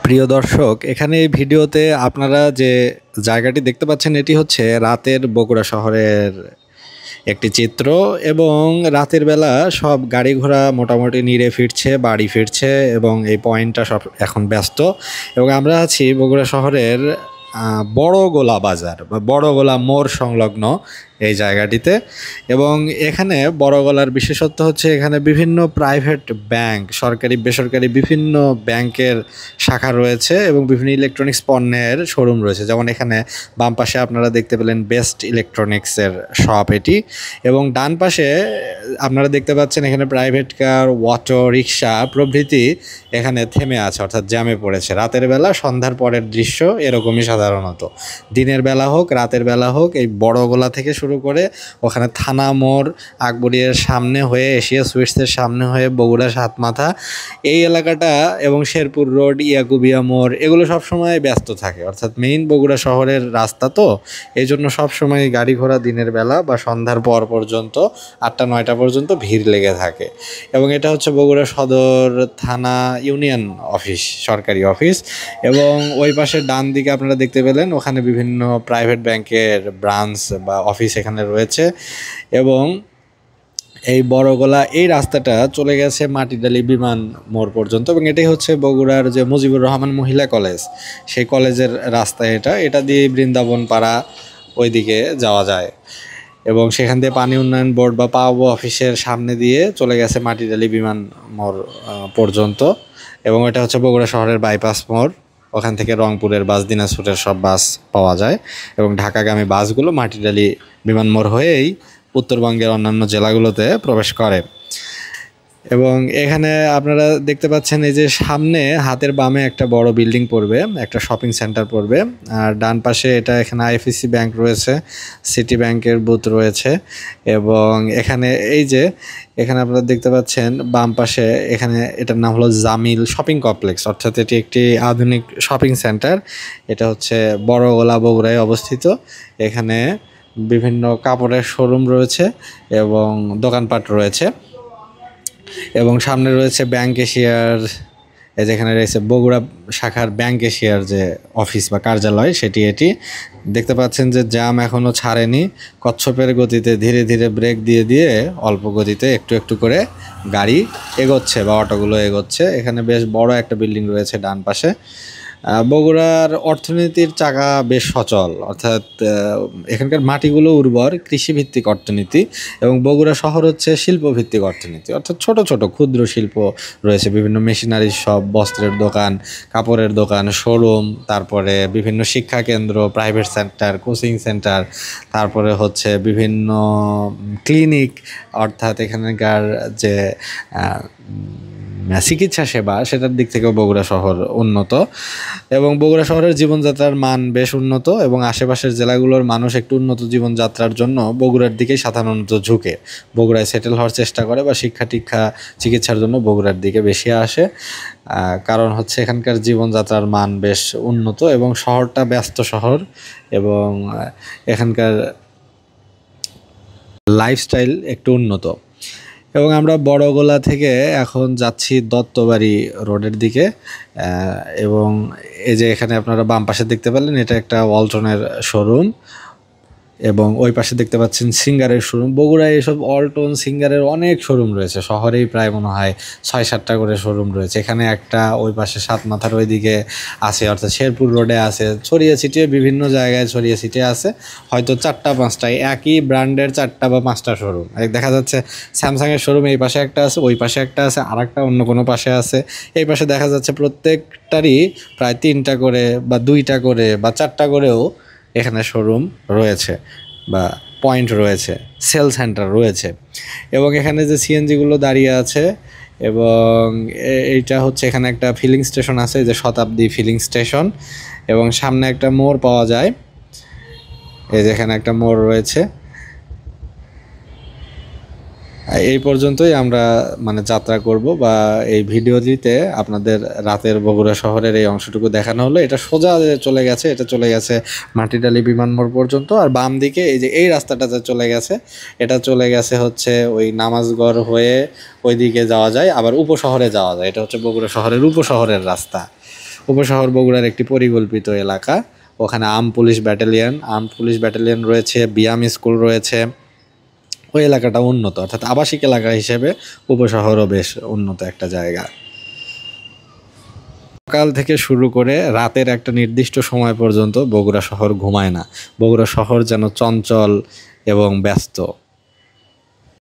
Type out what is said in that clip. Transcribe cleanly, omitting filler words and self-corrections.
প্রিয় দর্শক, এখানে এই ভিডিওতে আপনারা যে জায়গাটি দেখতে পাচ্ছেন এটি হচ্ছে রাতের বগুড়া শহরের একটি চিত্র। এবং রাতের বেলা সব গাড়ি ঘোড়া মোটামুটি নিরে ফিরছে, বাড়ি ফিরছে, এবং এই পয়েন্টটা সব এখন ব্যস্ত। এবং আমরা আছি বগুড়া শহরের বড়গোলা বাজার বা বড়গোলা মোড় সংলগ্ন এই জায়গাটিতে। এবং এখানে বড়গোলার বিশেষত্ব হচ্ছে এখানে বিভিন্ন প্রাইভেট ব্যাংক, সরকারি বেসরকারি বিভিন্ন ব্যাংকের শাখা রয়েছে এবং বিভিন্ন ইলেকট্রনিক্স পণ্যের শোরুম রয়েছে। যেমন এখানে বাম পাশে আপনারা দেখতে পেলেন বেস্ট ইলেকট্রনিক্সের শপ এটি, এবং ডান পাশে আপনারা দেখতে পাচ্ছেন এখানে প্রাইভেট কার, অটো রিক্সা প্রভৃতি এখানে থেমে আছে, অর্থাৎ জ্যামে পড়েছে। রাতের বেলা সন্ধ্যার পরের দৃশ্য এরকমই সাধারণত, দিনের বেলা হোক রাতের বেলা হোক। এই বড়গোলা থেকে শুরু করে ওখানে থানা মোড়, আকবরিয়ার সামনে হয়ে এশিয়া সুইটসের সামনে হয়ে বগুড়া সাতমাথা এই এলাকাটা এবং শেরপুর রোড, ইয়াকুবিয়া মোড়, এগুলো সবসময় ব্যস্ত থাকে। অর্থাৎ মেইন বগুড়া শহরের রাস্তা তো, এই জন্য সবসময় গাড়ি ঘোড়া দিনের বেলা বা সন্ধ্যার পর পর্যন্ত 8টা-9টা পর্যন্ত ভিড় লেগে থাকে। এবং এটা হচ্ছে বগুড়া সদর থানা ইউনিয়ন অফিস, সরকারি অফিস। এবং ওই পাশে ডান দিকে আপনারা দেখতে পেলেন ওখানে বিভিন্ন প্রাইভেট ব্যাংকের ব্রাঞ্চ বা অফিস এখানে রয়েছে। এবং এই বড়গোলা এই রাস্তাটা চলে গেছে মাটিডালি বিমান মোড় পর্যন্ত, এবং এটাই হচ্ছে বগুড়ার যে মুজিবুর রহমান মহিলা কলেজ, সেই কলেজের রাস্তা এটা দিয়ে বৃন্দাবন পাড়া ওইদিকে যাওয়া যায়। এবং সেখান দিয়ে পানি উন্নয়ন বোর্ড বা পাওবো অফিসের সামনে দিয়ে চলে গেছে মাটিডালি বিমান মোড় পর্যন্ত। এবং এটা হচ্ছে বগুড়া শহরের বাইপাস মোড়, ওখান থেকে রংপুরের বাস, দিনাজপুরের সব বাস পাওয়া যায়। এবং ঢাকাগামী বাসগুলো মাটিডালি বিমান মোড় হয়েই উত্তরবঙ্গের অন্যান্য জেলাগুলোতে প্রবেশ করে। এবং এখানে আপনারা দেখতে পাচ্ছেন এই যে সামনে হাতের বামে একটা বড় বিল্ডিং পড়বে, একটা শপিং সেন্টার পড়বে। আর ডান পাশে এটা এখানে আইএফএসসি ব্যাংক রয়েছে, সিটি ব্যাংকের বুথ রয়েছে। এবং এখানে এই যে এখানে আপনারা দেখতে পাচ্ছেন বাম পাশে, এখানে এটার নাম হলো জামিল শপিং কমপ্লেক্স, অর্থাৎ এটি একটি আধুনিক শপিং সেন্টার। এটা হচ্ছে বড়গোলা বগুড়ায় অবস্থিত। এখানে বিভিন্ন কাপড়ের শোরুম রয়েছে এবং দোকানপাট রয়েছে। এবং সামনে রয়েছে ব্যাংক এশিয়ার, যেখানে রয়েছে বগুড়া শাখার ব্যাংক এশিয়ার যে অফিস বা কার্যালয় এটি দেখতে পাচ্ছেন যে জ্যাম এখনও ছাড়েনি। কচ্ছপের গতিতে ধীরে ধীরে ব্রেক দিয়ে দিয়ে অল্প গতিতে একটু একটু করে গাড়ি এগোচ্ছে বা অটোগুলো এগোচ্ছে। এখানে বেশ বড় একটা বিল্ডিং রয়েছে ডান পাশে। বগুড়ার অর্থনীতির চাকা বেশ সচল, অর্থাৎ এখানকার মাটিগুলো উর্বর, কৃষিভিত্তিক অর্থনীতি। এবং বগুড়া শহর হচ্ছে শিল্পভিত্তিক অর্থনীতি, অর্থাৎ ছোট ছোট ক্ষুদ্র শিল্প রয়েছে, বিভিন্ন মেশিনারি শপ, বস্ত্রের দোকান, কাপড়ের দোকান, শোরুম, তারপরে বিভিন্ন শিক্ষা কেন্দ্র, প্রাইভেট সেন্টার, কোচিং সেন্টার, তারপরে হচ্ছে বিভিন্ন ক্লিনিক, অর্থাৎ এখানকার যে চিকিৎসা সেবা সেটার দিক থেকেও বগুড়া শহর উন্নত। এবং বগুড়া শহরের জীবনযাত্রার মান বেশ উন্নত, এবং আশেপাশের জেলাগুলোর মানুষ একটু উন্নত জীবনযাত্রার জন্য বগুড়ার দিকেই সাধারণত ঝুঁকে, বগুড়ায় সেটেল হওয়ার চেষ্টা করে বা শিক্ষা টিক্ষা চিকিৎসার জন্য বগুড়ার দিকে বেশি আসে। কারণ হচ্ছে এখানকার জীবনযাত্রার মান বেশ উন্নত এবং শহরটা ব্যস্ত শহর, এবং এখানকার লাইফস্টাইল একটু উন্নত। এবং আমরা বড়গোলা থেকে এখন যাচ্ছি দত্তবাড়ি রোডের দিকে। এবং এই যে এখানে আপনারা বাম পাশে দেখতে পেলেন এটা একটা ওয়ালটনের শোরুম, এবং ওই পাশে দেখতে পাচ্ছেন সিঙ্গারের শোরুম। বগুড়ায় এসব ওয়ালটন, সিঙ্গারের অনেক শোরুম রয়েছে, শহরেই প্রায় মনে হয় 6-7টা করে শোরুম রয়েছে। এখানে একটা, ওই পাশে সাতমাথার ওইদিকে আছে, অর্থাৎ শেরপুর রোডে আছে, ছড়িয়ে ছিটিয়ে বিভিন্ন জায়গায় ছড়িয়ে ছিটিয়ে আছে, হয়তো 4টা-5টা একই ব্র্যান্ডের 4টা বা 5টা শোরুম। দেখা যাচ্ছে স্যামসাংয়ের শোরুম এই পাশে একটা আছে, ওই পাশে একটা আছে, আর একটা অন্য কোনো পাশে আছে। এই পাশে দেখা যাচ্ছে প্রত্যেকটারই প্রায় 3টা করে বা 2টা করে বা 4টা করেও এখানে শোরুম রয়েছে বা পয়েন্ট রয়েছে, সেল সেন্টার রয়েছে। এবং এখানে যে সিএনজিগুলো দাঁড়িয়ে আছে, এবং এইটা হচ্ছে এখানে একটা ফিলিং স্টেশন আছে, যে শতাব্দী ফিলিং স্টেশন। এবং সামনে একটা মোড় পাওয়া যায়, এই যে এখানে একটা মোড় রয়েছে। এই পর্যন্তই আমরা যাত্রা করব, বা এই ভিডিওটিতে আপনাদের রাতের বগুড়া শহরের এই অংশটুকু দেখানো হলো। এটা সোজা চলে গেছে, এটা চলে গেছে মাটিডালি বিমান মোড় পর্যন্ত। আর বাম দিকে এই যে এই রাস্তাটাতে চলে গেছে, এটা চলে গেছে হচ্ছে ওই নামাজগড় হয়ে ওইদিকে যাওয়া যায়, আবার উপশহরে যাওয়া যায়। এটা হচ্ছে বগুড়া শহরের উপশহরের রাস্তা। উপশহর বগুড়ার একটি পরিকল্পিত এলাকা। ওখানে আর্মড পুলিশ ব্যাটালিয়ন রয়েছে, বিয়াম স্কুল রয়েছে। ওই এলাকাটা উন্নত, অর্থাৎ আবাসিক এলাকা হিসেবে উপশহরও বেশ উন্নত একটা জায়গা। সকাল থেকে শুরু করে রাতের একটা নির্দিষ্ট সময় পর্যন্ত বগুড়া শহর ঘুমায় না। বগুড়া শহর যেন চঞ্চল এবং ব্যস্ত।